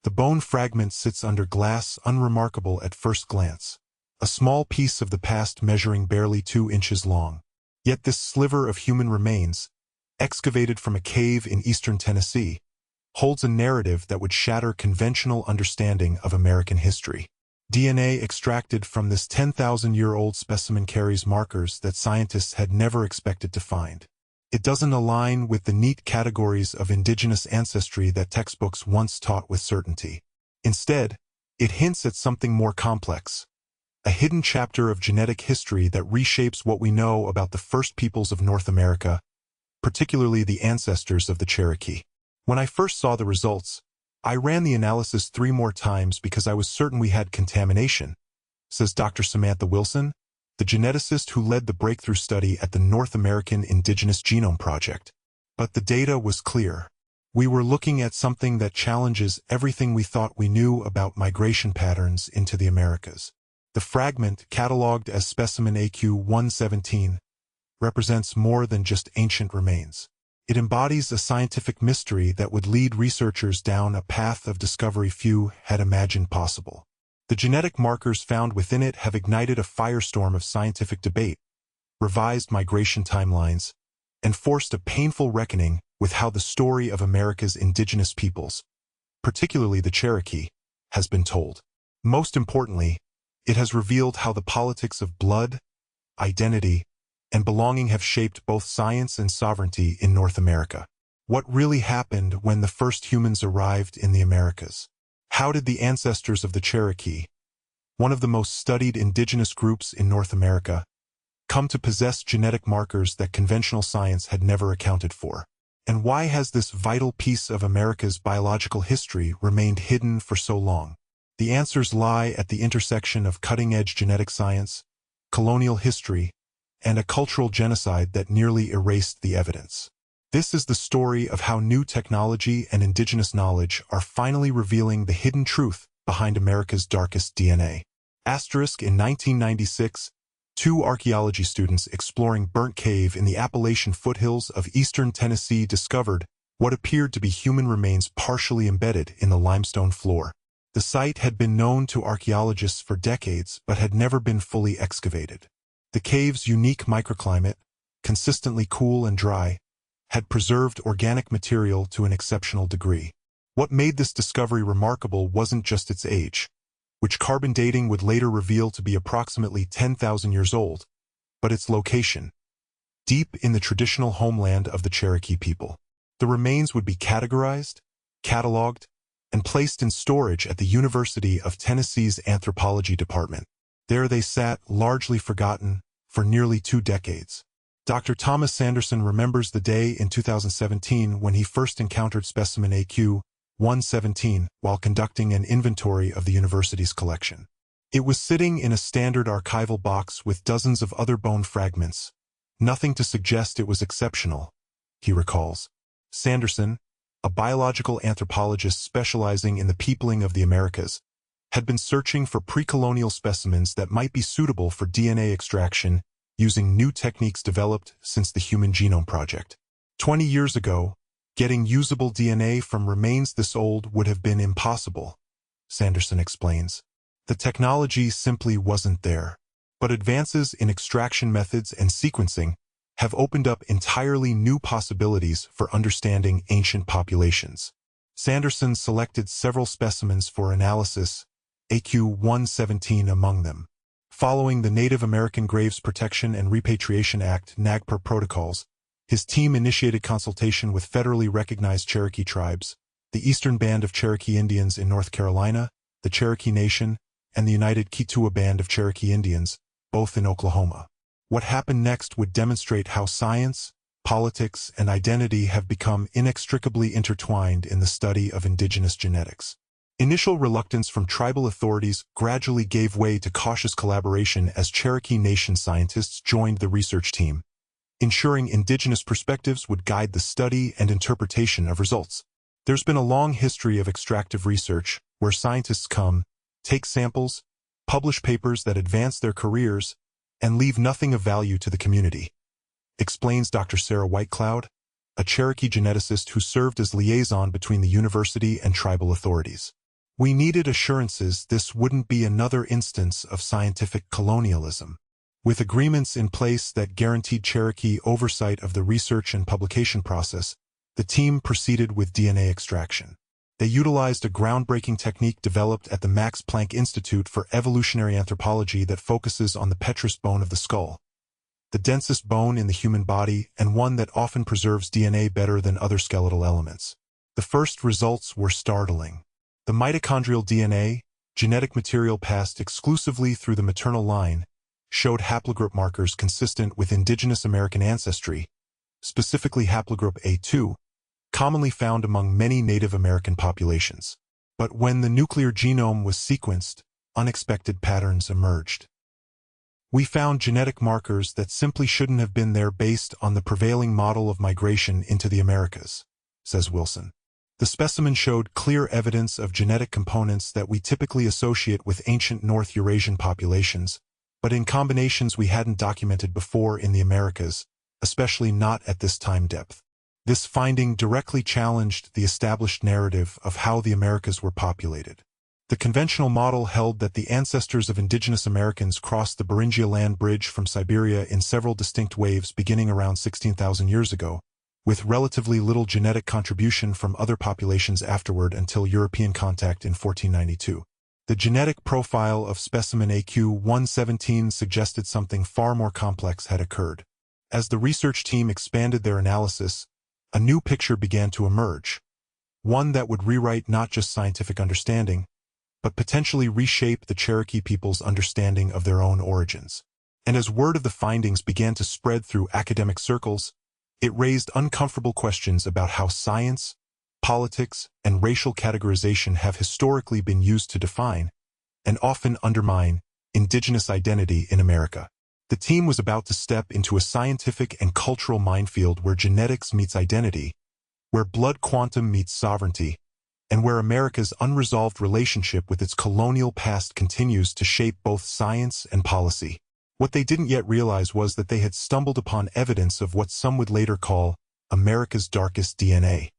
The bone fragment sits under glass, unremarkable at first glance, a small piece of the past measuring barely 2 inches long. Yet this sliver of human remains, excavated from a cave in eastern Tennessee, holds a narrative that would shatter conventional understanding of American history. DNA extracted from this 10,000-year-old specimen carries markers that scientists had never expected to find. It doesn't align with the neat categories of indigenous ancestry that textbooks once taught with certainty. Instead, it hints at something more complex, a hidden chapter of genetic history that reshapes what we know about the first peoples of North America, particularly the ancestors of the Cherokee. When I first saw the results, I ran the analysis 3 more times because I was certain we had contamination, says Dr. Samantha Wilson, the geneticist who led the breakthrough study at the North American Indigenous Genome Project. But the data was clear. We were looking at something that challenges everything we thought we knew about migration patterns into the Americas. The fragment, catalogued as specimen AQ-117, represents more than just ancient remains. It embodies a scientific mystery that would lead researchers down a path of discovery few had imagined possible. The genetic markers found within it have ignited a firestorm of scientific debate, revised migration timelines, and forced a painful reckoning with how the story of America's indigenous peoples, particularly the Cherokee, has been told. Most importantly, it has revealed how the politics of blood, identity, and belonging have shaped both science and sovereignty in North America. What really happened when the first humans arrived in the Americas? How did the ancestors of the Cherokee, one of the most studied indigenous groups in North America, come to possess genetic markers that conventional science had never accounted for? And why has this vital piece of America's biological history remained hidden for so long? The answers lie at the intersection of cutting-edge genetic science, colonial history, and a cultural genocide that nearly erased the evidence. This is the story of how new technology and indigenous knowledge are finally revealing the hidden truth behind America's darkest DNA. Asterisk, in 1996, 2 archaeology students exploring Burnt Cave in the Appalachian foothills of eastern Tennessee discovered what appeared to be human remains partially embedded in the limestone floor. The site had been known to archaeologists for decades but had never been fully excavated. The cave's unique microclimate, consistently cool and dry, had preserved organic material to an exceptional degree. What made this discovery remarkable wasn't just its age, which carbon dating would later reveal to be approximately 10,000 years old, but its location, deep in the traditional homeland of the Cherokee people. The remains would be categorized, cataloged, and placed in storage at the University of Tennessee's Anthropology Department. There they sat, largely forgotten, for nearly 2 decades. Dr. Thomas Sanderson remembers the day in 2017 when he first encountered specimen AQ-117 while conducting an inventory of the university's collection. It was sitting in a standard archival box with dozens of other bone fragments, nothing to suggest it was exceptional, he recalls. Sanderson, a biological anthropologist specializing in the peopling of the Americas, had been searching for pre-colonial specimens that might be suitable for DNA extraction using new techniques developed since the Human Genome Project. 20 years ago, getting usable DNA from remains this old would have been impossible, Sanderson explains. The technology simply wasn't there. But advances in extraction methods and sequencing have opened up entirely new possibilities for understanding ancient populations. Sanderson selected several specimens for analysis, AQ-117 among them. Following the Native American Graves Protection and Repatriation Act (NAGPRA) protocols, his team initiated consultation with federally recognized Cherokee tribes, the Eastern Band of Cherokee Indians in North Carolina, the Cherokee Nation, and the United Kituwa Band of Cherokee Indians, both in Oklahoma. What happened next would demonstrate how science, politics, and identity have become inextricably intertwined in the study of indigenous genetics. Initial reluctance from tribal authorities gradually gave way to cautious collaboration as Cherokee Nation scientists joined the research team, ensuring indigenous perspectives would guide the study and interpretation of results. There's been a long history of extractive research where scientists come, take samples, publish papers that advance their careers, and leave nothing of value to the community, explains Dr. Sarah Whitecloud, a Cherokee geneticist who served as liaison between the university and tribal authorities. We needed assurances this wouldn't be another instance of scientific colonialism. With agreements in place that guaranteed Cherokee oversight of the research and publication process, the team proceeded with DNA extraction. They utilized a groundbreaking technique developed at the Max Planck Institute for Evolutionary Anthropology that focuses on the petrous bone of the skull, the densest bone in the human body and one that often preserves DNA better than other skeletal elements. The first results were startling. The mitochondrial DNA, genetic material passed exclusively through the maternal line, showed haplogroup markers consistent with indigenous American ancestry, specifically haplogroup A2, commonly found among many Native American populations. But when the nuclear genome was sequenced, unexpected patterns emerged. We found genetic markers that simply shouldn't have been there based on the prevailing model of migration into the Americas, says Wilson. The specimen showed clear evidence of genetic components that we typically associate with ancient North Eurasian populations, but in combinations we hadn't documented before in the Americas, especially not at this time depth. This finding directly challenged the established narrative of how the Americas were populated. The conventional model held that the ancestors of indigenous Americans crossed the Beringia land bridge from Siberia in several distinct waves beginning around 16,000 years ago, with relatively little genetic contribution from other populations afterward until European contact in 1492. The genetic profile of specimen AQ-117 suggested something far more complex had occurred. As the research team expanded their analysis, a new picture began to emerge, one that would rewrite not just scientific understanding, but potentially reshape the Cherokee people's understanding of their own origins. And as word of the findings began to spread through academic circles, it raised uncomfortable questions about how science, politics, and racial categorization have historically been used to define, and often undermine, indigenous identity in America. The team was about to step into a scientific and cultural minefield where genetics meets identity, where blood quantum meets sovereignty, and where America's unresolved relationship with its colonial past continues to shape both science and policy. What they didn't yet realize was that they had stumbled upon evidence of what some would later call America's darkest DNA.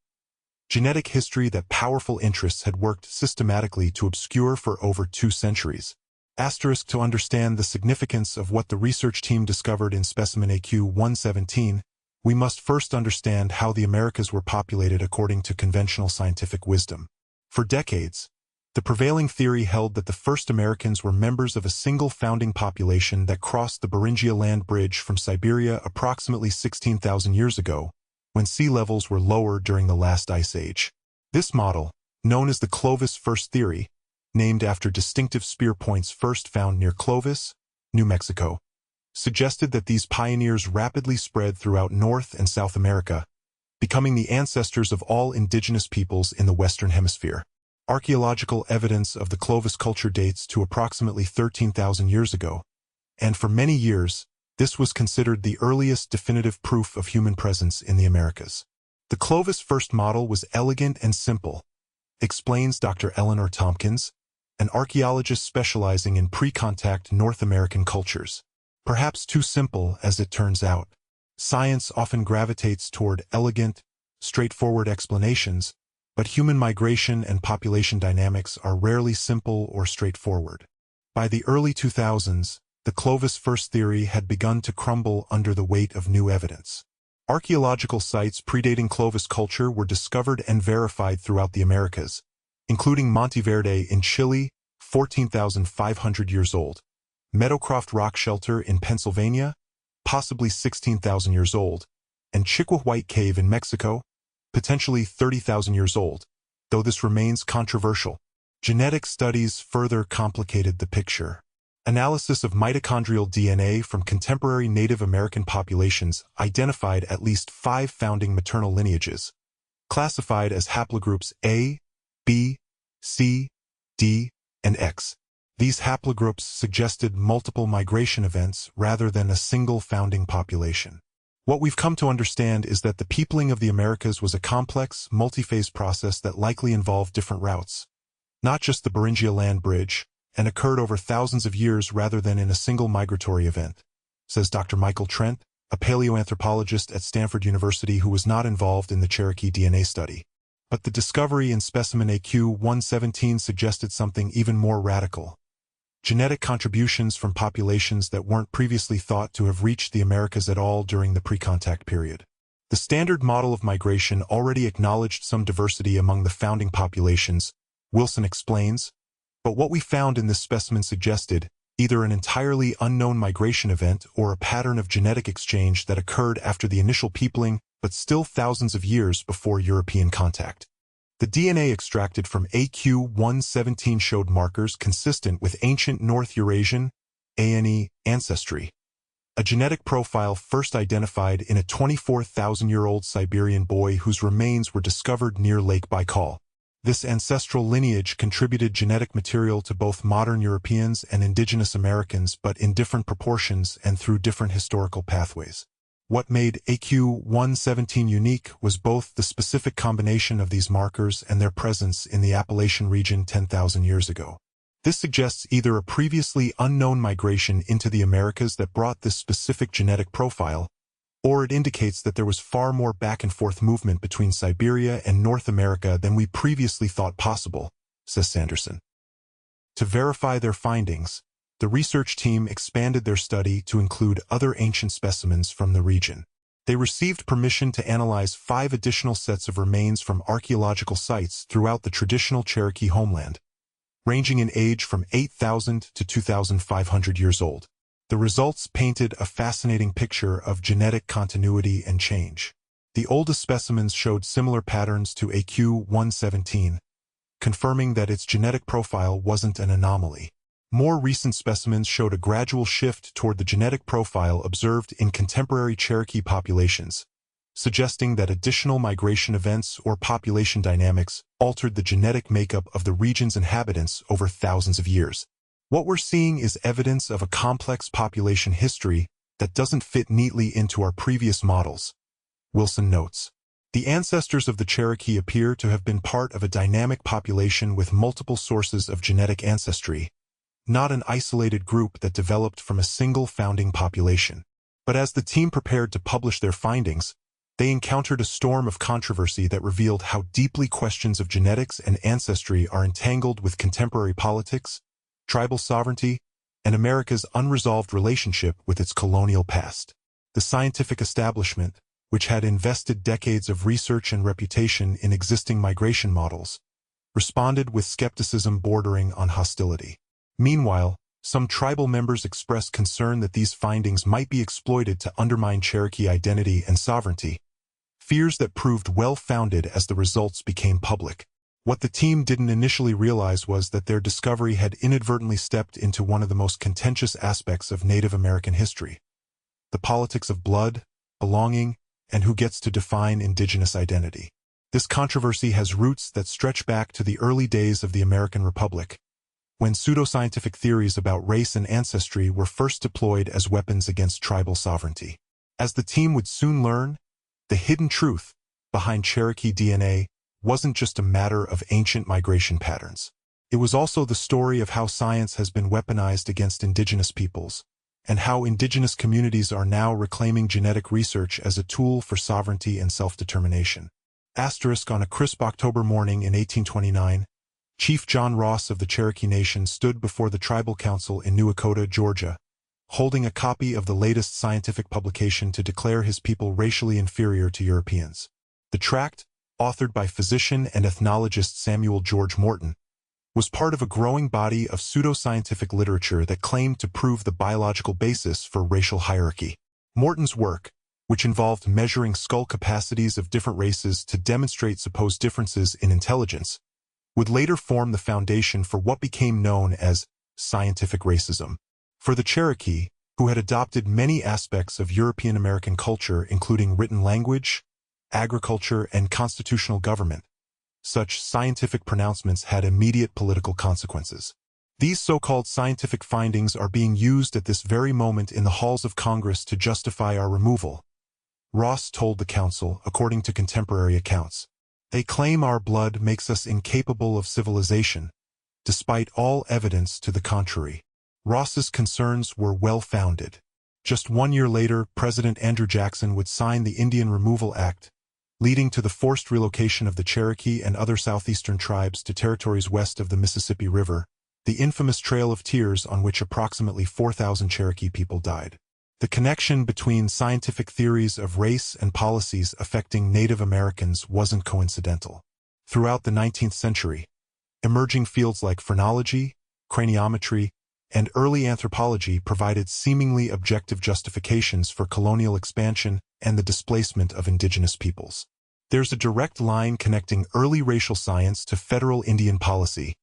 Genetic history that powerful interests had worked systematically to obscure for over 2 centuries. To understand the significance of what the research team discovered in specimen AQ-117, we must first understand how the Americas were populated according to conventional scientific wisdom. For decades, the prevailing theory held that the first Americans were members of a single founding population that crossed the Beringia land bridge from Siberia approximately 16,000 years ago, when sea levels were lower during the last ice age. This model, known as the Clovis First Theory, named after distinctive spear points first found near Clovis, New Mexico, suggested that these pioneers rapidly spread throughout North and South America, becoming the ancestors of all indigenous peoples in the Western Hemisphere. Archaeological evidence of the Clovis culture dates to approximately 13,000 years ago, and for many years, this was considered the earliest definitive proof of human presence in the Americas. The Clovis First model was elegant and simple, explains Dr. Eleanor Tompkins, an archaeologist specializing in pre-contact North American cultures. Perhaps too simple, as it turns out. Science often gravitates toward elegant, straightforward explanations, but human migration and population dynamics are rarely simple or straightforward. By the early 2000s, the Clovis First theory had begun to crumble under the weight of new evidence. Archaeological sites predating Clovis culture were discovered and verified throughout the Americas, including Monteverde in Chile, 14,500 years old, Meadowcroft Rock Shelter in Pennsylvania, possibly 16,000 years old, and Chicwa White Cave in Mexico, potentially 30,000 years old, though this remains controversial. Genetic studies further complicated the picture. Analysis of mitochondrial DNA from contemporary Native American populations identified at least 5 founding maternal lineages, classified as haplogroups A, B, C, D, and X. These haplogroups suggested multiple migration events rather than a single founding population. What we've come to understand is that the peopling of the Americas was a complex, multi-phase process that likely involved different routes, not just the Beringia land bridge, and occurred over thousands of years rather than in a single migratory event, says Dr. Michael Trent, a paleoanthropologist at Stanford University who was not involved in the Cherokee DNA study. But the discovery in specimen AQ-117 suggested something even more radical. Genetic contributions from populations that weren't previously thought to have reached the Americas at all during the pre-contact period. The standard model of migration already acknowledged some diversity among the founding populations, Wilson explains, but what we found in this specimen suggested either an entirely unknown migration event or a pattern of genetic exchange that occurred after the initial peopling but still thousands of years before European contact. The DNA extracted from AQ-117 showed markers consistent with ancient North Eurasian (ANE) ancestry, a genetic profile first identified in a 24,000-year-old Siberian boy whose remains were discovered near Lake Baikal. This ancestral lineage contributed genetic material to both modern Europeans and indigenous Americans, but in different proportions and through different historical pathways. What made AQ-117 unique was both the specific combination of these markers and their presence in the Appalachian region 10,000 years ago. This suggests either a previously unknown migration into the Americas that brought this specific genetic profile, or it indicates that there was far more back-and-forth movement between Siberia and North America than we previously thought possible, says Sanderson. To verify their findings, the research team expanded their study to include other ancient specimens from the region. They received permission to analyze 5 additional sets of remains from archaeological sites throughout the traditional Cherokee homeland, ranging in age from 8,000 to 2,500 years old. The results painted a fascinating picture of genetic continuity and change. The oldest specimens showed similar patterns to AQ-117, confirming that its genetic profile wasn't an anomaly. More recent specimens showed a gradual shift toward the genetic profile observed in contemporary Cherokee populations, suggesting that additional migration events or population dynamics altered the genetic makeup of the region's inhabitants over thousands of years. What we're seeing is evidence of a complex population history that doesn't fit neatly into our previous models, Wilson notes. The ancestors of the Cherokee appear to have been part of a dynamic population with multiple sources of genetic ancestry, not an isolated group that developed from a single founding population. But as the team prepared to publish their findings, they encountered a storm of controversy that revealed how deeply questions of genetics and ancestry are entangled with contemporary politics, tribal sovereignty, and America's unresolved relationship with its colonial past. The scientific establishment, which had invested decades of research and reputation in existing migration models, responded with skepticism bordering on hostility. Meanwhile, some tribal members expressed concern that these findings might be exploited to undermine Cherokee identity and sovereignty, fears that proved well-founded as the results became public. What the team didn't initially realize was that their discovery had inadvertently stepped into one of the most contentious aspects of Native American history: the politics of blood, belonging, and who gets to define indigenous identity. This controversy has roots that stretch back to the early days of the American Republic, when pseudoscientific theories about race and ancestry were first deployed as weapons against tribal sovereignty. As the team would soon learn, the hidden truth behind Cherokee DNA wasn't just a matter of ancient migration patterns. It was also the story of how science has been weaponized against indigenous peoples, and how indigenous communities are now reclaiming genetic research as a tool for sovereignty and self-determination. Asterisk: on a crisp October morning in 1829, Chief John Ross of the Cherokee Nation stood before the Tribal Council in New Echota, Georgia, holding a copy of the latest scientific publication to declare his people racially inferior to Europeans. The tract, authored by physician and ethnologist Samuel George Morton, was part of a growing body of pseudoscientific literature that claimed to prove the biological basis for racial hierarchy. Morton's work, which involved measuring skull capacities of different races to demonstrate supposed differences in intelligence, would later form the foundation for what became known as scientific racism. For the Cherokee, who had adopted many aspects of European American culture including written language, agriculture, and constitutional government, such scientific pronouncements had immediate political consequences. These so-called scientific findings are being used at this very moment in the halls of Congress to justify our removal, Ross told the council, according to contemporary accounts. They claim our blood makes us incapable of civilization, despite all evidence to the contrary. Ross's concerns were well-founded. Just 1 year later, President Andrew Jackson would sign the Indian Removal Act, leading to the forced relocation of the Cherokee and other southeastern tribes to territories west of the Mississippi River, the infamous Trail of Tears on which approximately 4,000 Cherokee people died. The connection between scientific theories of race and policies affecting Native Americans wasn't coincidental. Throughout the 19th century, emerging fields like phrenology, craniometry, and early anthropology provided seemingly objective justifications for colonial expansion and the displacement of indigenous peoples. There's a direct line connecting early racial science to federal Indian policy,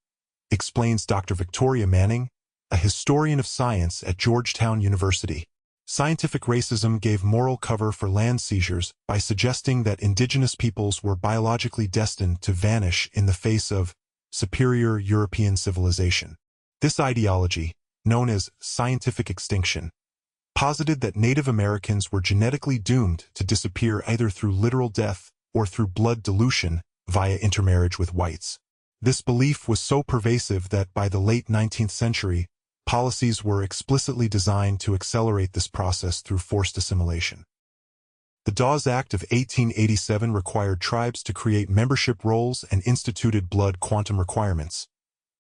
explains Dr. Victoria Manning, a historian of science at Georgetown University. Scientific racism gave moral cover for land seizures by suggesting that indigenous peoples were biologically destined to vanish in the face of superior European civilization. This ideology, known as scientific extinction, posited that Native Americans were genetically doomed to disappear either through literal death or through blood dilution via intermarriage with whites. This belief was so pervasive that by the late 19th century, policies were explicitly designed to accelerate this process through forced assimilation. The Dawes Act of 1887 required tribes to create membership rolls and instituted blood quantum requirements,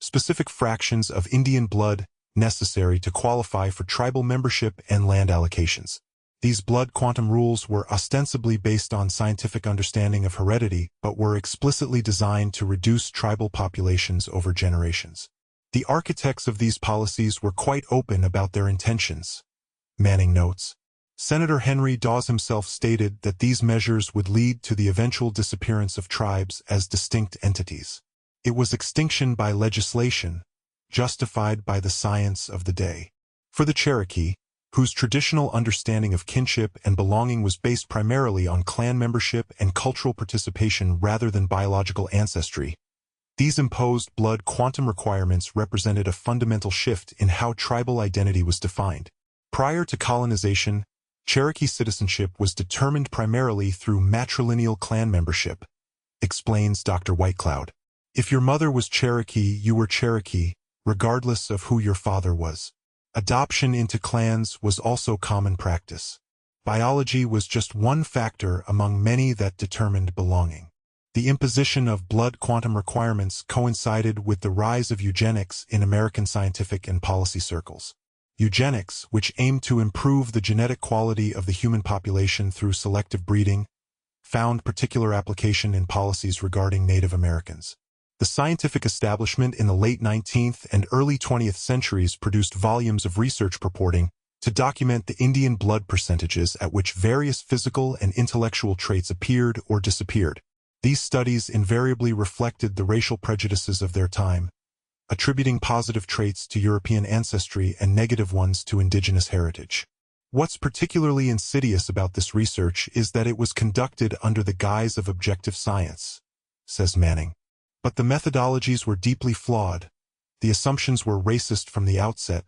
specific fractions of Indian blood necessary to qualify for tribal membership and land allocations. These blood quantum rules were ostensibly based on scientific understanding of heredity, but were explicitly designed to reduce tribal populations over generations. The architects of these policies were quite open about their intentions, Manning notes. Senator Henry Dawes himself stated that these measures would lead to the eventual disappearance of tribes as distinct entities. It was extinction by legislation, justified by the science of the day. For the Cherokee, whose traditional understanding of kinship and belonging was based primarily on clan membership and cultural participation rather than biological ancestry, these imposed blood quantum requirements represented a fundamental shift in how tribal identity was defined. Prior to colonization, Cherokee citizenship was determined primarily through matrilineal clan membership, explains Dr. Whitecloud. If your mother was Cherokee, you were Cherokee, regardless of who your father was. Adoption into clans was also common practice. Biology was just one factor among many that determined belonging. The imposition of blood quantum requirements coincided with the rise of eugenics in American scientific and policy circles. Eugenics, which aimed to improve the genetic quality of the human population through selective breeding, found particular application in policies regarding Native Americans. The scientific establishment in the late 19th and early 20th centuries produced volumes of research purporting to document the Indian blood percentages at which various physical and intellectual traits appeared or disappeared. These studies invariably reflected the racial prejudices of their time, attributing positive traits to European ancestry and negative ones to indigenous heritage. What's particularly insidious about this research is that it was conducted under the guise of objective science, says Manning. But the methodologies were deeply flawed, the assumptions were racist from the outset,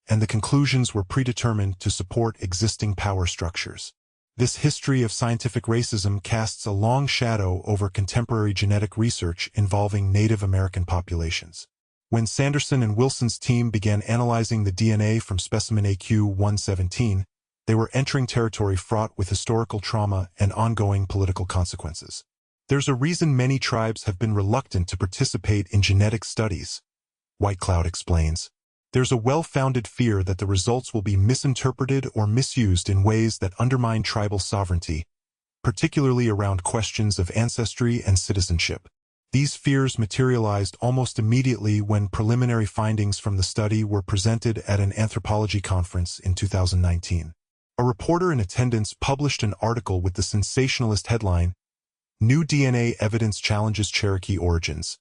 and the conclusions were predetermined to support existing power structures. This history of scientific racism casts a long shadow over contemporary genetic research involving Native American populations. When Sanderson and Wilson's team began analyzing the DNA from specimen AQ-117, they were entering territory fraught with historical trauma and ongoing political consequences. There's a reason many tribes have been reluctant to participate in genetic studies, Whitecloud explains. There's a well-founded fear that the results will be misinterpreted or misused in ways that undermine tribal sovereignty, particularly around questions of ancestry and citizenship. These fears materialized almost immediately when preliminary findings from the study were presented at an anthropology conference in 2019. A reporter in attendance published an article with the sensationalist headline, "New DNA Evidence Challenges Cherokee Origins,"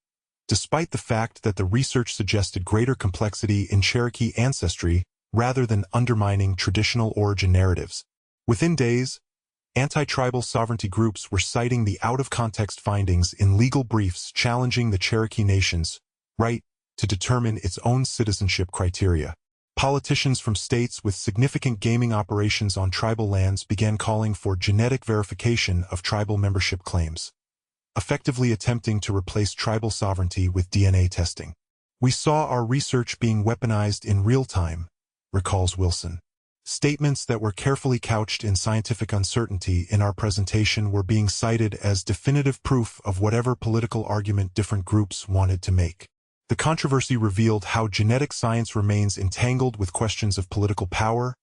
despite the fact that the research suggested greater complexity in Cherokee ancestry rather than undermining traditional origin narratives. Within days, anti-tribal sovereignty groups were citing the out-of-context findings in legal briefs challenging the Cherokee Nation's right to determine its own citizenship criteria. Politicians from states with significant gaming operations on tribal lands began calling for genetic verification of tribal membership claims, effectively attempting to replace tribal sovereignty with DNA testing. "We saw our research being weaponized in real time," recalls Wilson. Statements that were carefully couched in scientific uncertainty in our presentation were being cited as definitive proof of whatever political argument different groups wanted to make. The controversy revealed how genetic science remains entangled with questions of political power,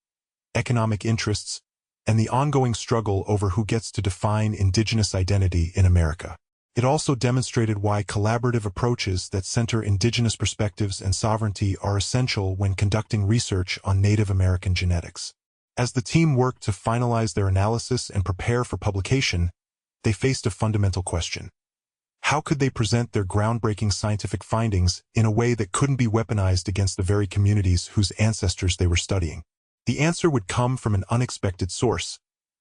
economic interests, and the ongoing struggle over who gets to define indigenous identity in America. It also demonstrated why collaborative approaches that center indigenous perspectives and sovereignty are essential when conducting research on Native American genetics. As the team worked to finalize their analysis and prepare for publication, they faced a fundamental question. How could they present their groundbreaking scientific findings in a way that couldn't be weaponized against the very communities whose ancestors they were studying? The answer would come from an unexpected source,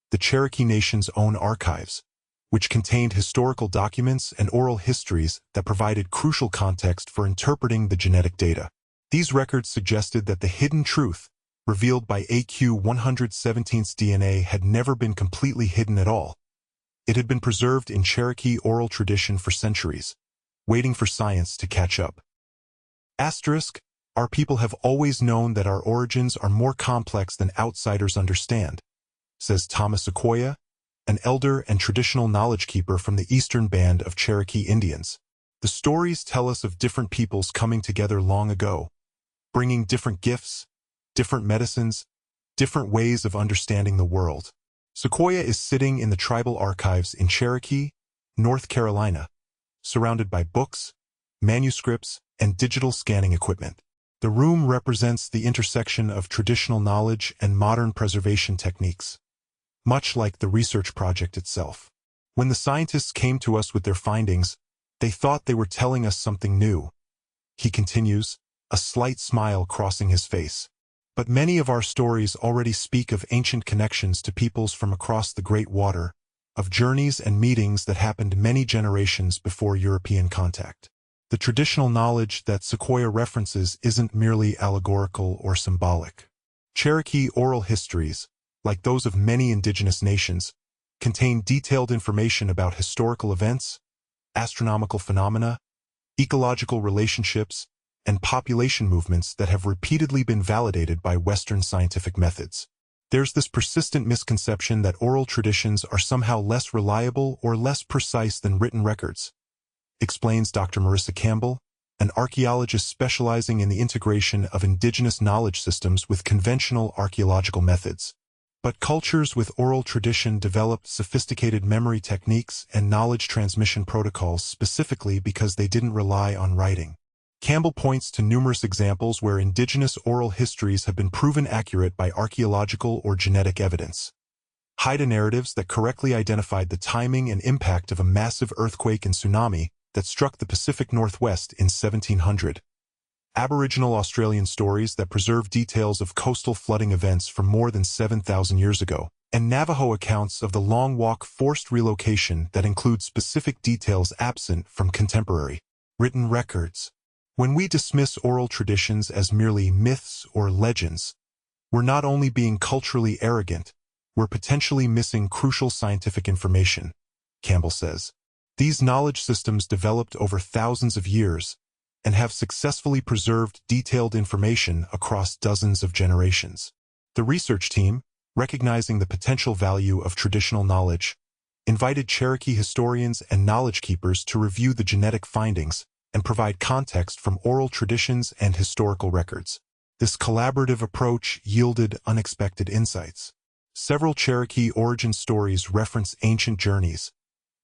the Cherokee Nation's own archives, which contained historical documents and oral histories that provided crucial context for interpreting the genetic data. These records suggested that the hidden truth, revealed by AQ 117's DNA, had never been completely hidden at all. It had been preserved in Cherokee oral tradition for centuries, waiting for science to catch up. Asterisk, our people have always known that our origins are more complex than outsiders understand, says Thomas Sequoia, an elder and traditional knowledge keeper from the eastern band of Cherokee Indians. The stories tell us of different peoples coming together long ago, bringing different gifts, different medicines, different ways of understanding the world. Sequoia is sitting in the tribal archives in Cherokee, North Carolina, surrounded by books, manuscripts, and digital scanning equipment. The room represents the intersection of traditional knowledge and modern preservation techniques, much like the research project itself. When the scientists came to us with their findings, they thought they were telling us something new. He continues, a slight smile crossing his face. But many of our stories already speak of ancient connections to peoples from across the Great Water, of journeys and meetings that happened many generations before European contact. The traditional knowledge that Sequoia references isn't merely allegorical or symbolic. Cherokee oral histories, like those of many indigenous nations, contain detailed information about historical events, astronomical phenomena, ecological relationships, and population movements that have repeatedly been validated by Western scientific methods. There's this persistent misconception that oral traditions are somehow less reliable or less precise than written records, explains Dr. Marissa Campbell, an archaeologist specializing in the integration of indigenous knowledge systems with conventional archaeological methods. But cultures with oral tradition developed sophisticated memory techniques and knowledge transmission protocols specifically because they didn't rely on writing. Campbell points to numerous examples where indigenous oral histories have been proven accurate by archaeological or genetic evidence. Haida narratives that correctly identified the timing and impact of a massive earthquake and tsunami that struck the Pacific Northwest in 1700. Aboriginal Australian stories that preserve details of coastal flooding events from more than 7,000 years ago, and Navajo accounts of the Long Walk forced relocation that include specific details absent from contemporary written records. When we dismiss oral traditions as merely myths or legends, we're not only being culturally arrogant, we're potentially missing crucial scientific information, Campbell says. These knowledge systems developed over thousands of years and have successfully preserved detailed information across dozens of generations. The research team, recognizing the potential value of traditional knowledge, invited Cherokee historians and knowledge keepers to review the genetic findings and provide context from oral traditions and historical records. This collaborative approach yielded unexpected insights. Several Cherokee origin stories reference ancient journeys,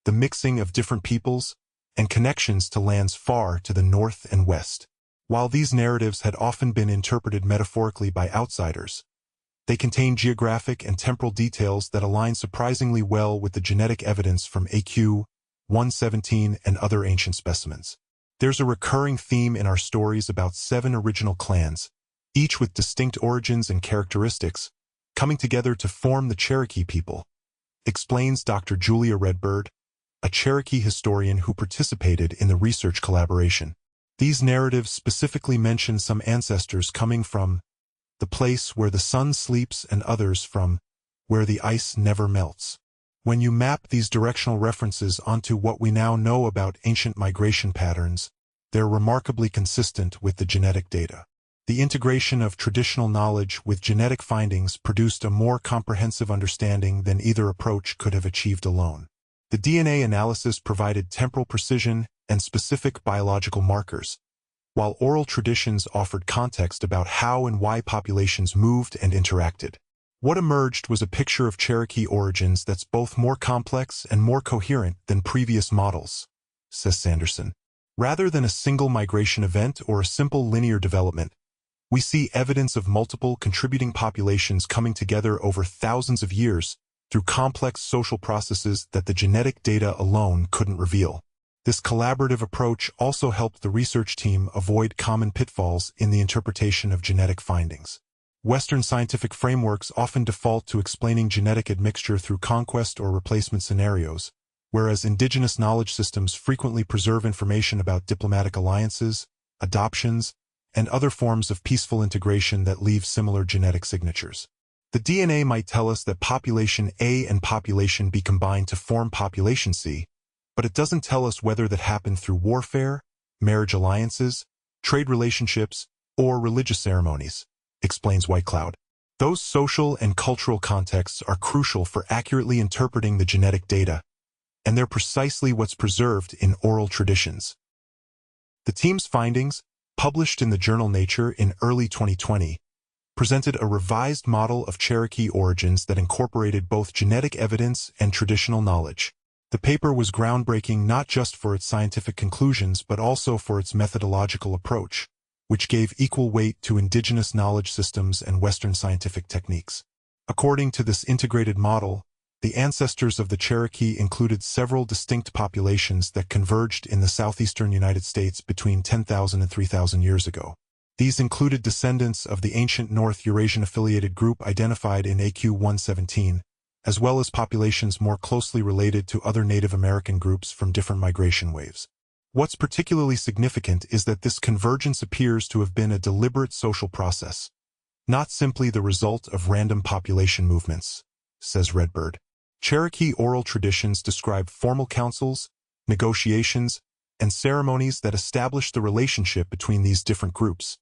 the mixing of different peoples, and connections to lands far to the north and west. While these narratives had often been interpreted metaphorically by outsiders, they contain geographic and temporal details that align surprisingly well with the genetic evidence from AQ 117 and other ancient specimens. There's a recurring theme in our stories about 7 original clans, each with distinct origins and characteristics, coming together to form the Cherokee people, explains Dr. Julia Redbird, a Cherokee historian who participated in the research collaboration. These narratives specifically mention some ancestors coming from the place where the sun sleeps and others from where the ice never melts. When you map these directional references onto what we now know about ancient migration patterns, they're remarkably consistent with the genetic data. The integration of traditional knowledge with genetic findings produced a more comprehensive understanding than either approach could have achieved alone. The DNA analysis provided temporal precision and specific biological markers, while oral traditions offered context about how and why populations moved and interacted. What emerged was a picture of Cherokee origins that's both more complex and more coherent than previous models, says Sanderson. Rather than a single migration event or a simple linear development, we see evidence of multiple contributing populations coming together over thousands of years through complex social processes that the genetic data alone couldn't reveal. This collaborative approach also helped the research team avoid common pitfalls in the interpretation of genetic findings. Western scientific frameworks often default to explaining genetic admixture through conquest or replacement scenarios, whereas indigenous knowledge systems frequently preserve information about diplomatic alliances, adoptions, and other forms of peaceful integration that leave similar genetic signatures. The DNA might tell us that population A and population B combined to form population C, but it doesn't tell us whether that happened through warfare, marriage alliances, trade relationships, or religious ceremonies, explains Whitecloud. Those social and cultural contexts are crucial for accurately interpreting the genetic data, and they're precisely what's preserved in oral traditions. The team's findings, published in the journal Nature in early 2020, presented a revised model of Cherokee origins that incorporated both genetic evidence and traditional knowledge. The paper was groundbreaking not just for its scientific conclusions but also for its methodological approach, which gave equal weight to indigenous knowledge systems and Western scientific techniques. According to this integrated model, the ancestors of the Cherokee included several distinct populations that converged in the southeastern United States between 10,000 and 3,000 years ago. These included descendants of the ancient North Eurasian-affiliated group identified in AQ 117, as well as populations more closely related to other Native American groups from different migration waves. What's particularly significant is that this convergence appears to have been a deliberate social process, not simply the result of random population movements, says Redbird. Cherokee oral traditions describe formal councils, negotiations, and ceremonies that establish the relationship between these different groups,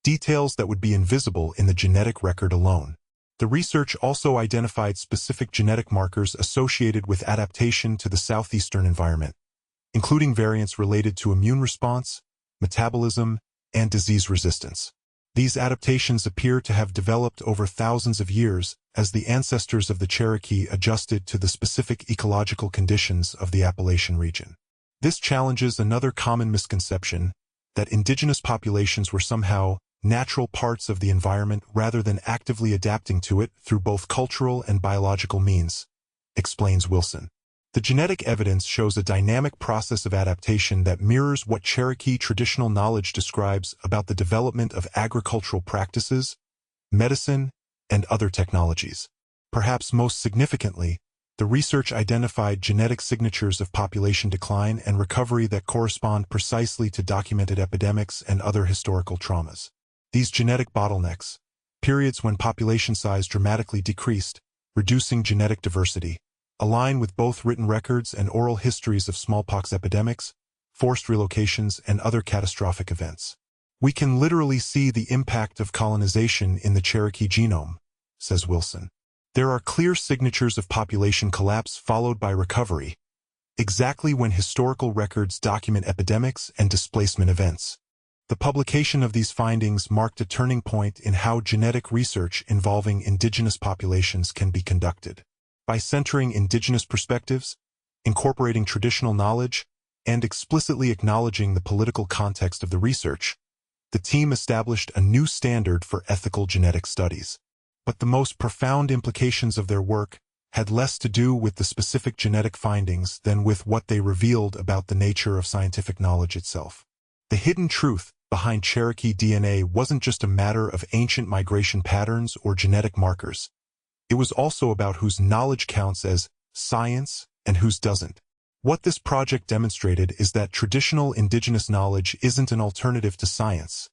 details that would be invisible in the genetic record alone. The research also identified specific genetic markers associated with adaptation to the southeastern environment, including variants related to immune response, metabolism, and disease resistance. These adaptations appear to have developed over thousands of years as the ancestors of the Cherokee adjusted to the specific ecological conditions of the Appalachian region. This challenges another common misconception, that indigenous populations were somehow natural parts of the environment rather than actively adapting to it through both cultural and biological means, explains Wilson. The genetic evidence shows a dynamic process of adaptation that mirrors what Cherokee traditional knowledge describes about the development of agricultural practices, medicine, and other technologies. Perhaps most significantly, the research identified genetic signatures of population decline and recovery that correspond precisely to documented epidemics and other historical traumas. These genetic bottlenecks, periods when population size dramatically decreased, reducing genetic diversity, align with both written records and oral histories of smallpox epidemics, forced relocations, and other catastrophic events. We can literally see the impact of colonization in the Cherokee genome, says Wilson. There are clear signatures of population collapse followed by recovery, exactly when historical records document epidemics and displacement events. The publication of these findings marked a turning point in how genetic research involving indigenous populations can be conducted. By centering indigenous perspectives, incorporating traditional knowledge, and explicitly acknowledging the political context of the research, the team established a new standard for ethical genetic studies. But the most profound implications of their work had less to do with the specific genetic findings than with what they revealed about the nature of scientific knowledge itself. The hidden truth behind Cherokee DNA wasn't just a matter of ancient migration patterns or genetic markers. It was also about whose knowledge counts as science and whose doesn't. What this project demonstrated is that traditional indigenous knowledge isn't an alternative to science.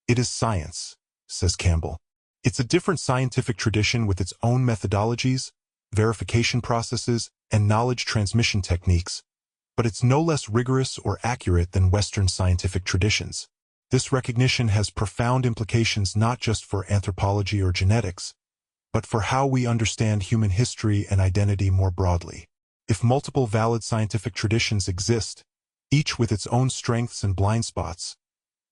It is science, says Campbell. It's a different scientific tradition with its own methodologies, verification processes, and knowledge transmission techniques, but it's no less rigorous or accurate than Western scientific traditions. This recognition has profound implications not just for anthropology or genetics, but for how we understand human history and identity more broadly. If multiple valid scientific traditions exist, each with its own strengths and blind spots,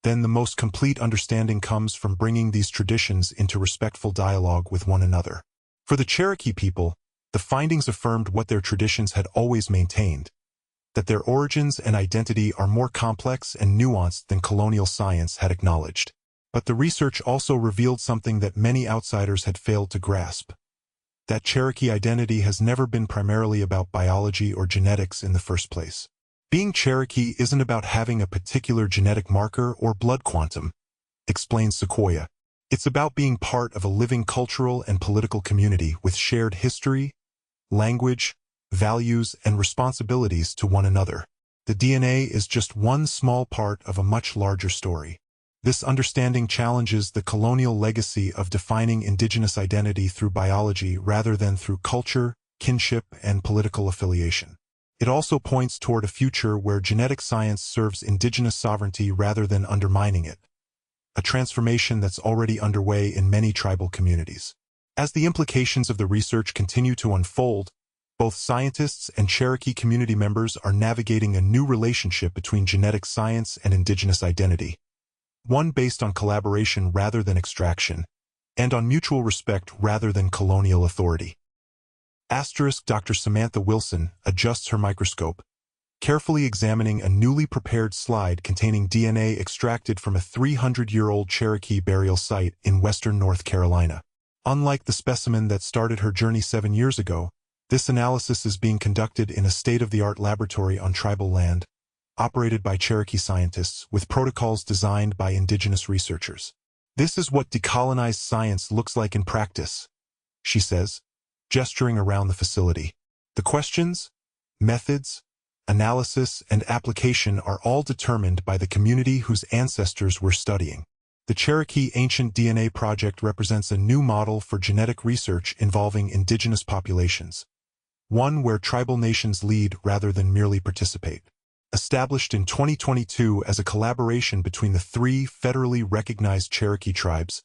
then the most complete understanding comes from bringing these traditions into respectful dialogue with one another. For the Cherokee people, the findings affirmed what their traditions had always maintained, that their origins and identity are more complex and nuanced than colonial science had acknowledged. But the research also revealed something that many outsiders had failed to grasp: that Cherokee identity has never been primarily about biology or genetics in the first place. Being Cherokee isn't about having a particular genetic marker or blood quantum, explains Sequoia. It's about being part of a living cultural and political community with shared history, language, values, and responsibilities to one another. The DNA is just one small part of a much larger story. This understanding challenges the colonial legacy of defining indigenous identity through biology rather than through culture, kinship, and political affiliation. It also points toward a future where genetic science serves indigenous sovereignty rather than undermining it, a transformation that's already underway in many tribal communities. As the implications of the research continue to unfold, both scientists and Cherokee community members are navigating a new relationship between genetic science and indigenous identity, one based on collaboration rather than extraction, and on mutual respect rather than colonial authority. Dr. Samantha Wilson adjusts her microscope, carefully examining a newly prepared slide containing DNA extracted from a 300-year-old Cherokee burial site in western North Carolina. Unlike the specimen that started her journey 7 years ago, this analysis is being conducted in a state-of-the-art laboratory on tribal land, operated by Cherokee scientists with protocols designed by indigenous researchers. This is what decolonized science looks like in practice, she says, gesturing around the facility. The questions, methods, analysis, and application are all determined by the community whose ancestors we're studying. The Cherokee Ancient DNA Project represents a new model for genetic research involving indigenous populations, one where tribal nations lead rather than merely participate. Established in 2022 as a collaboration between the 3 federally recognized Cherokee tribes,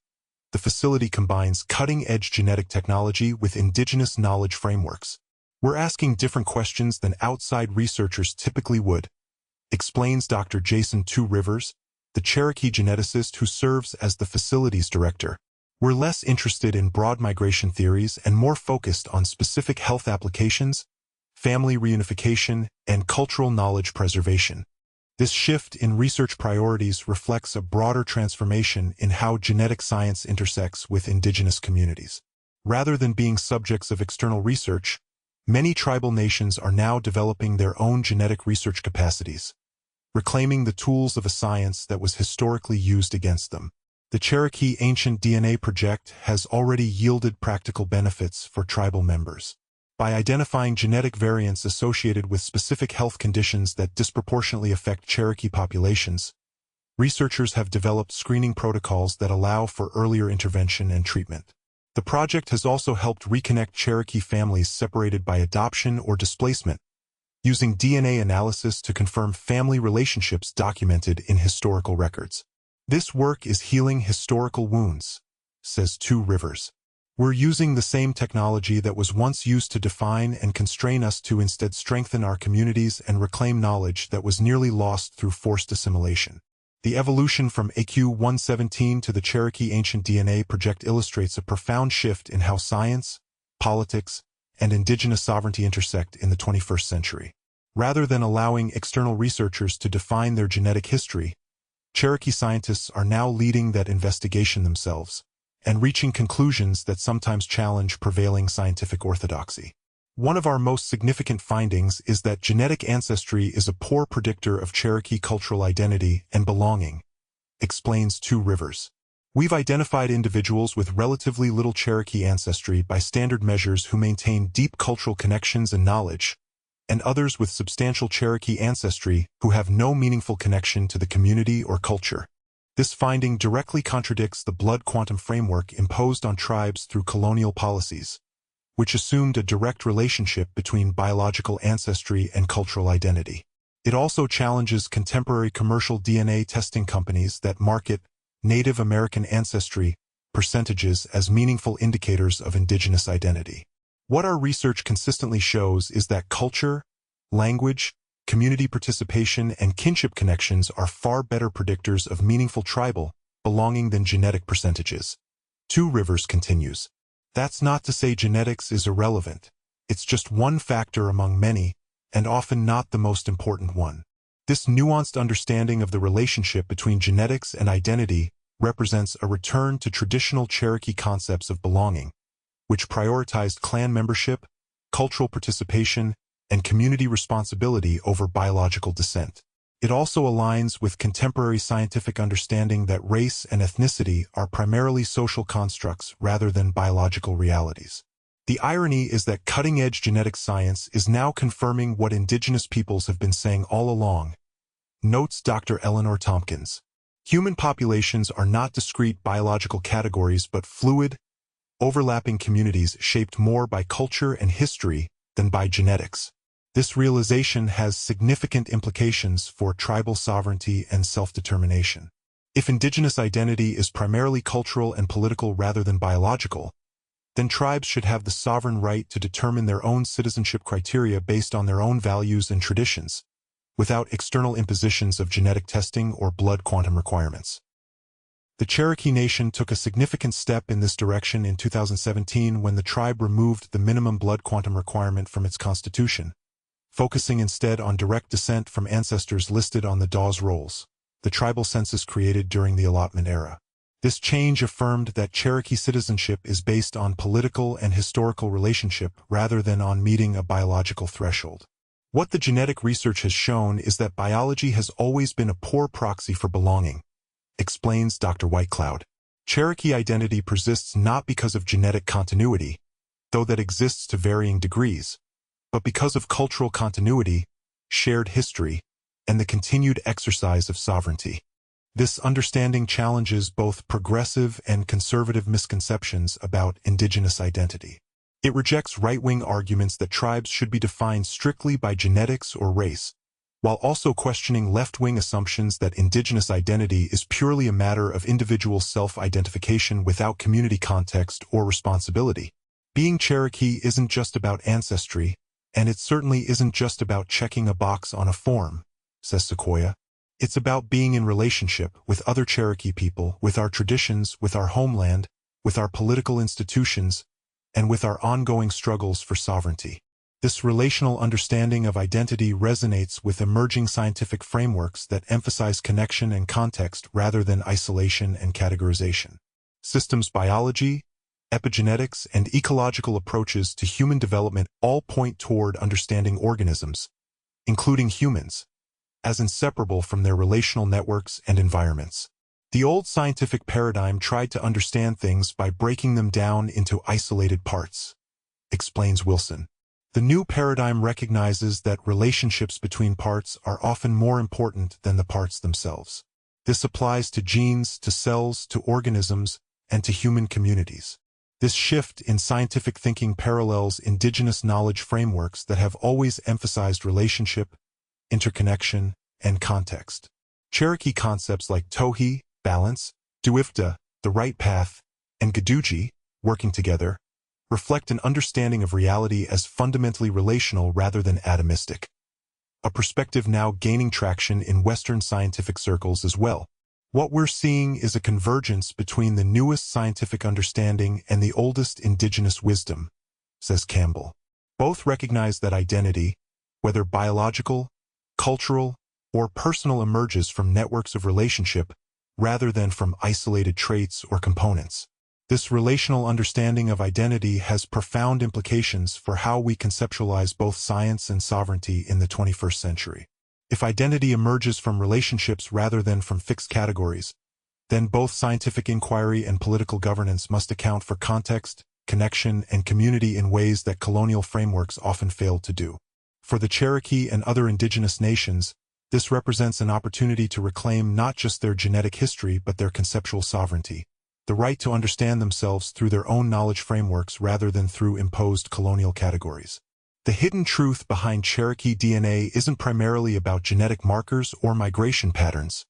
the facility combines cutting-edge genetic technology with indigenous knowledge frameworks. We're asking different questions than outside researchers typically would, explains Dr. Jason Two Rivers, the Cherokee geneticist who serves as the facility's director. We're less interested in broad migration theories and more focused on specific health applications, family reunification, and cultural knowledge preservation. This shift in research priorities reflects a broader transformation in how genetic science intersects with indigenous communities. Rather than being subjects of external research, many tribal nations are now developing their own genetic research capacities, reclaiming the tools of a science that was historically used against them. The Cherokee Ancient DNA Project has already yielded practical benefits for tribal members. By identifying genetic variants associated with specific health conditions that disproportionately affect Cherokee populations, researchers have developed screening protocols that allow for earlier intervention and treatment. The project has also helped reconnect Cherokee families separated by adoption or displacement, using DNA analysis to confirm family relationships documented in historical records. This work is healing historical wounds, says Two Rivers. We're using the same technology that was once used to define and constrain us to instead strengthen our communities and reclaim knowledge that was nearly lost through forced assimilation. The evolution from AQ-117 to the Cherokee Ancient DNA Project illustrates a profound shift in how science, politics, and indigenous sovereignty intersect in the 21st century. Rather than allowing external researchers to define their genetic history, Cherokee scientists are now leading that investigation themselves, and reaching conclusions that sometimes challenge prevailing scientific orthodoxy. One of our most significant findings is that genetic ancestry is a poor predictor of Cherokee cultural identity and belonging, explains Two Rivers. We've identified individuals with relatively little Cherokee ancestry by standard measures who maintain deep cultural connections and knowledge, and others with substantial Cherokee ancestry who have no meaningful connection to the community or culture. This finding directly contradicts the blood quantum framework imposed on tribes through colonial policies, which assumed a direct relationship between biological ancestry and cultural identity. It also challenges contemporary commercial DNA testing companies that market Native American ancestry percentages as meaningful indicators of indigenous identity. What our research consistently shows is that culture, language, community participation, and kinship connections are far better predictors of meaningful tribal belonging than genetic percentages. Two Rivers continues. That's not to say genetics is irrelevant. It's just one factor among many, and often not the most important one. This nuanced understanding of the relationship between genetics and identity represents a return to traditional Cherokee concepts of belonging, which prioritized clan membership, cultural participation, and community responsibility over biological descent. It also aligns with contemporary scientific understanding that race and ethnicity are primarily social constructs rather than biological realities. The irony is that cutting-edge genetic science is now confirming what indigenous peoples have been saying all along, notes Dr. Eleanor Tompkins. Human populations are not discrete biological categories but fluid, overlapping communities shaped more by culture and history than by genetics. This realization has significant implications for tribal sovereignty and self-determination. If indigenous identity is primarily cultural and political rather than biological, then tribes should have the sovereign right to determine their own citizenship criteria based on their own values and traditions, without external impositions of genetic testing or blood quantum requirements. The Cherokee Nation took a significant step in this direction in 2017 when the tribe removed the minimum blood quantum requirement from its constitution, focusing instead on direct descent from ancestors listed on the Dawes rolls, the tribal census created during the allotment era. This change affirmed that Cherokee citizenship is based on political and historical relationship rather than on meeting a biological threshold. What the genetic research has shown is that biology has always been a poor proxy for belonging, explains Dr. Whitecloud. Cherokee identity persists not because of genetic continuity, though that exists to varying degrees, but because of cultural continuity, shared history, and the continued exercise of sovereignty. This understanding challenges both progressive and conservative misconceptions about indigenous identity. It rejects right-wing arguments that tribes should be defined strictly by genetics or race, while also questioning left-wing assumptions that indigenous identity is purely a matter of individual self-identification without community context or responsibility. Being Cherokee isn't just about ancestry, and it certainly isn't just about checking a box on a form, says Sequoia. It's about being in relationship with other Cherokee people, with our traditions, with our homeland, with our political institutions, and with our ongoing struggles for sovereignty. This relational understanding of identity resonates with emerging scientific frameworks that emphasize connection and context rather than isolation and categorization. Systems biology, epigenetics, and ecological approaches to human development all point toward understanding organisms, including humans, as inseparable from their relational networks and environments. The old scientific paradigm tried to understand things by breaking them down into isolated parts, explains Wilson. The new paradigm recognizes that relationships between parts are often more important than the parts themselves. This applies to genes, to cells, to organisms, and to human communities. This shift in scientific thinking parallels indigenous knowledge frameworks that have always emphasized relationship, interconnection, and context. Cherokee concepts like tohi, balance, duifta, the right path, and gaduji, working together, reflect an understanding of reality as fundamentally relational rather than atomistic, a perspective now gaining traction in Western scientific circles as well. What we're seeing is a convergence between the newest scientific understanding and the oldest indigenous wisdom, says Campbell. Both recognize that identity, whether biological, cultural, or personal, emerges from networks of relationship rather than from isolated traits or components. This relational understanding of identity has profound implications for how we conceptualize both science and sovereignty in the 21st century. If identity emerges from relationships rather than from fixed categories, then both scientific inquiry and political governance must account for context, connection, and community in ways that colonial frameworks often fail to do. For the Cherokee and other indigenous nations, this represents an opportunity to reclaim not just their genetic history but their conceptual sovereignty, the right to understand themselves through their own knowledge frameworks rather than through imposed colonial categories. The hidden truth behind Cherokee DNA isn't primarily about genetic markers or migration patterns,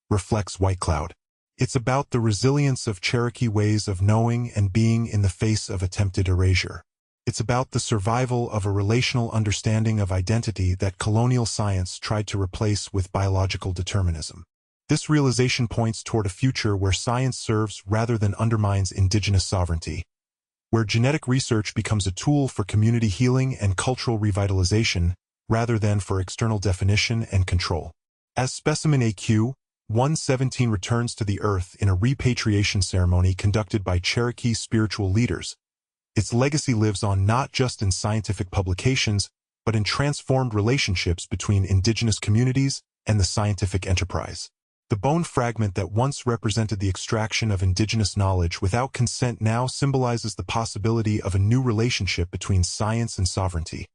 reflects White Cloud. It's about the resilience of Cherokee ways of knowing and being in the face of attempted erasure. It's about the survival of a relational understanding of identity that colonial science tried to replace with biological determinism. This realization points toward a future where science serves rather than undermines indigenous sovereignty, where genetic research becomes a tool for community healing and cultural revitalization rather than for external definition and control. As specimen AQ 117 returns to the Earth in a repatriation ceremony conducted by Cherokee spiritual leaders, its legacy lives on not just in scientific publications, but in transformed relationships between indigenous communities and the scientific enterprise. The bone fragment that once represented the extraction of indigenous knowledge without consent now symbolizes the possibility of a new relationship between science and sovereignty,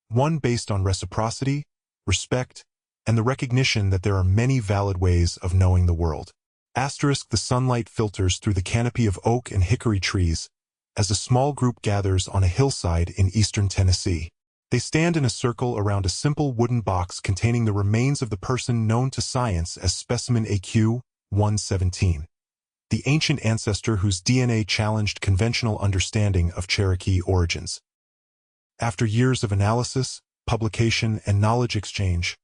one based on reciprocity, respect, and the recognition that there are many valid ways of knowing the world. Asterisk, the sunlight filters through the canopy of oak and hickory trees as a small group gathers on a hillside in eastern Tennessee. They stand in a circle around a simple wooden box containing the remains of the person known to science as specimen AQ 117, the ancient ancestor whose DNA challenged conventional understanding of Cherokee origins. After years of analysis, publication, and knowledge exchange,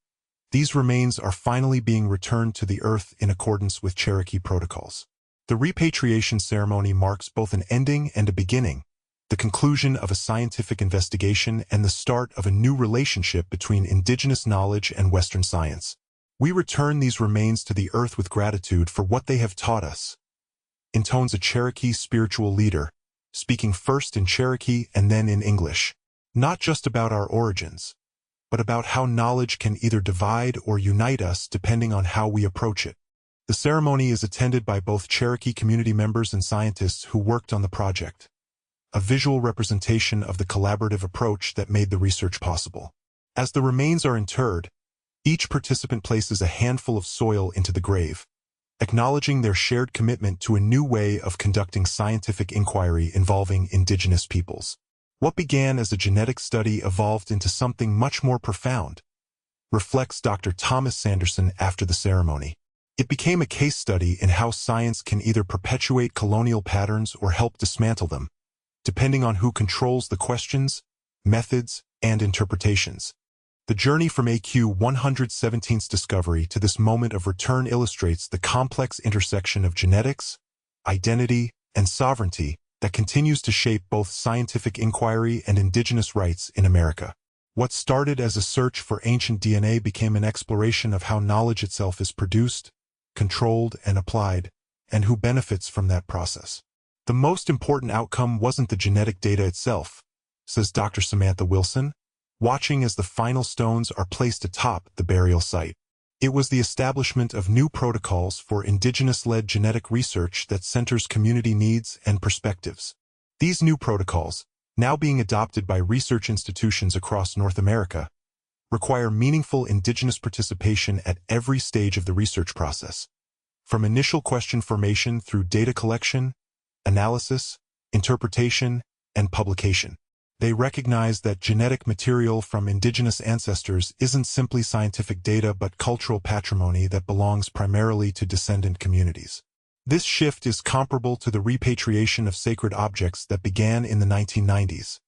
these remains are finally being returned to the Earth in accordance with Cherokee protocols. The repatriation ceremony marks both an ending and a beginning, the conclusion of a scientific investigation and the start of a new relationship between indigenous knowledge and Western science. We return these remains to the Earth with gratitude for what they have taught us, intones a Cherokee spiritual leader, speaking first in Cherokee and then in English. Not just about our origins, but about how knowledge can either divide or unite us depending on how we approach it. The ceremony is attended by both Cherokee community members and scientists who worked on the project, a visual representation of the collaborative approach that made the research possible. As the remains are interred, each participant places a handful of soil into the grave, acknowledging their shared commitment to a new way of conducting scientific inquiry involving indigenous peoples. What began as a genetic study evolved into something much more profound, reflects Dr. Thomas Sanderson after the ceremony. It became a case study in how science can either perpetuate colonial patterns or help dismantle them, depending on who controls the questions, methods, and interpretations. The journey from AQ 117's discovery to this moment of return illustrates the complex intersection of genetics, identity, and sovereignty that continues to shape both scientific inquiry and indigenous rights in America. What started as a search for ancient DNA became an exploration of how knowledge itself is produced, controlled, and applied, and who benefits from that process. The most important outcome wasn't the genetic data itself, says Dr. Samantha Wilson, watching as the final stones are placed atop the burial site. It was the establishment of new protocols for indigenous-led genetic research that centers community needs and perspectives. These new protocols, now being adopted by research institutions across North America, require meaningful indigenous participation at every stage of the research process, from initial question formation through data collection, analysis, interpretation, and publication. They recognize that genetic material from indigenous ancestors isn't simply scientific data but cultural patrimony that belongs primarily to descendant communities. This shift is comparable to the repatriation of sacred objects that began in the 1990s,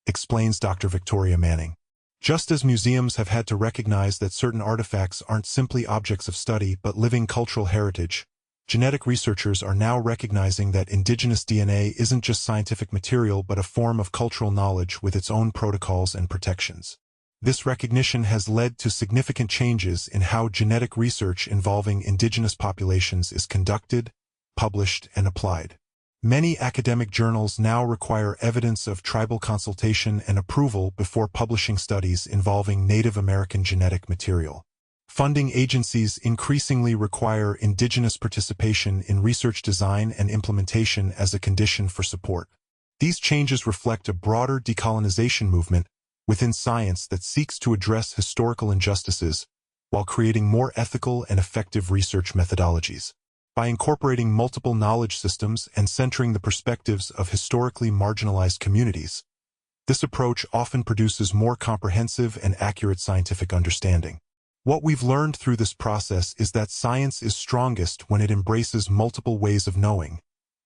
explains Dr. Victoria Manning. Just as museums have had to recognize that certain artifacts aren't simply objects of study but living cultural heritage, genetic researchers are now recognizing that indigenous DNA isn't just scientific material but a form of cultural knowledge with its own protocols and protections. This recognition has led to significant changes in how genetic research involving indigenous populations is conducted, published, and applied. Many academic journals now require evidence of tribal consultation and approval before publishing studies involving Native American genetic material. Funding agencies increasingly require indigenous participation in research design and implementation as a condition for support. These changes reflect a broader decolonization movement within science that seeks to address historical injustices while creating more ethical and effective research methodologies. By incorporating multiple knowledge systems and centering the perspectives of historically marginalized communities, This approach often produces more comprehensive and accurate scientific understanding. What we've learned through this process is that science is strongest when it embraces multiple ways of knowing,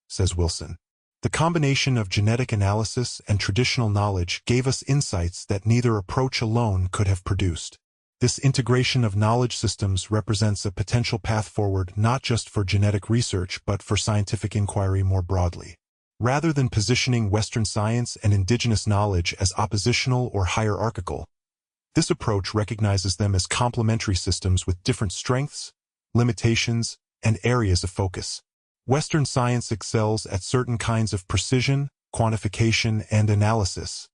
says Wilson. The combination of genetic analysis and traditional knowledge gave us insights that neither approach alone could have produced. This integration of knowledge systems represents a potential path forward not just for genetic research but for scientific inquiry more broadly. Rather than positioning Western science and indigenous knowledge as oppositional or hierarchical, this approach recognizes them as complementary systems with different strengths, limitations, and areas of focus. Western science excels at certain kinds of precision, quantification, and analysis,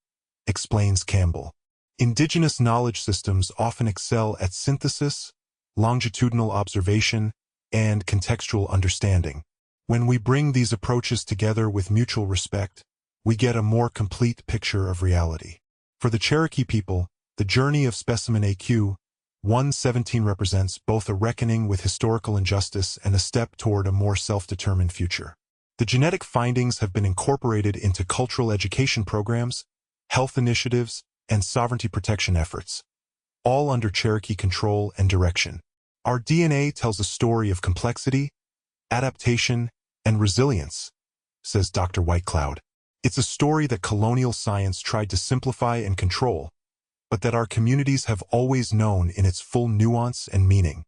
explains Campbell. Indigenous knowledge systems often excel at synthesis, longitudinal observation, and contextual understanding. When we bring these approaches together with mutual respect, we get a more complete picture of reality. For the Cherokee people, the journey of specimen AQ 117 represents both a reckoning with historical injustice and a step toward a more self-determined future. The genetic findings have been incorporated into cultural education programs, health initiatives, and sovereignty protection efforts, all under Cherokee control and direction. Our DNA tells a story of complexity, adaptation, and resilience, says Dr. Whitecloud. It's a story that colonial science tried to simplify and control, but that our communities have always known in its full nuance and meaning.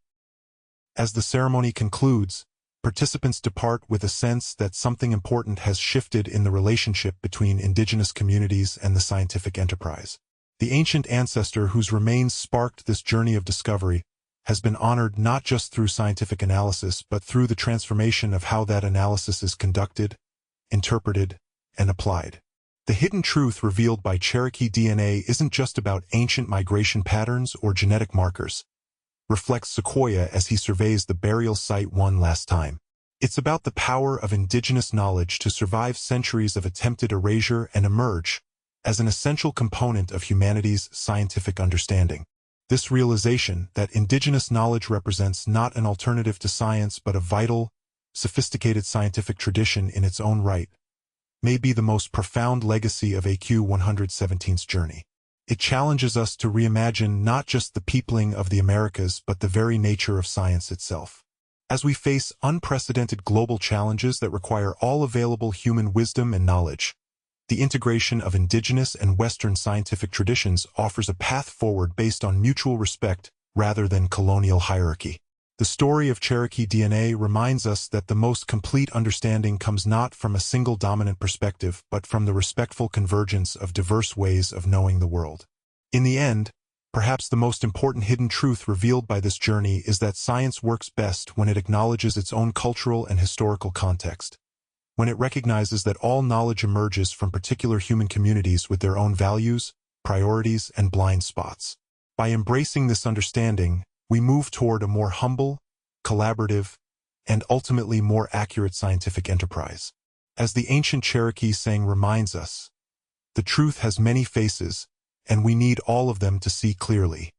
As the ceremony concludes, participants depart with a sense that something important has shifted in the relationship between indigenous communities and the scientific enterprise. The ancient ancestor whose remains sparked this journey of discovery has been honored not just through scientific analysis but through the transformation of how that analysis is conducted, interpreted, and applied. The hidden truth revealed by Cherokee DNA isn't just about ancient migration patterns or genetic markers, reflects Sequoia as he surveys the burial site one last time. It's about the power of indigenous knowledge to survive centuries of attempted erasure and emerge as an essential component of humanity's scientific understanding. This realization that indigenous knowledge represents not an alternative to science but a vital, sophisticated scientific tradition in its own right, may be the most profound legacy of AQ 117's journey. It challenges us to reimagine not just the peopling of the Americas but the very nature of science itself. As we face unprecedented global challenges that require all available human wisdom and knowledge, the integration of indigenous and Western scientific traditions offers a path forward based on mutual respect rather than colonial hierarchy. The story of Cherokee DNA reminds us that the most complete understanding comes not from a single dominant perspective but from the respectful convergence of diverse ways of knowing the world. In the end, perhaps the most important hidden truth revealed by this journey is that science works best when it acknowledges its own cultural and historical context, when it recognizes that all knowledge emerges from particular human communities with their own values, priorities, and blind spots. By embracing this understanding, we move toward a more humble, collaborative, and ultimately more accurate scientific enterprise. As the ancient Cherokee saying reminds us, the truth has many faces, and we need all of them to see clearly.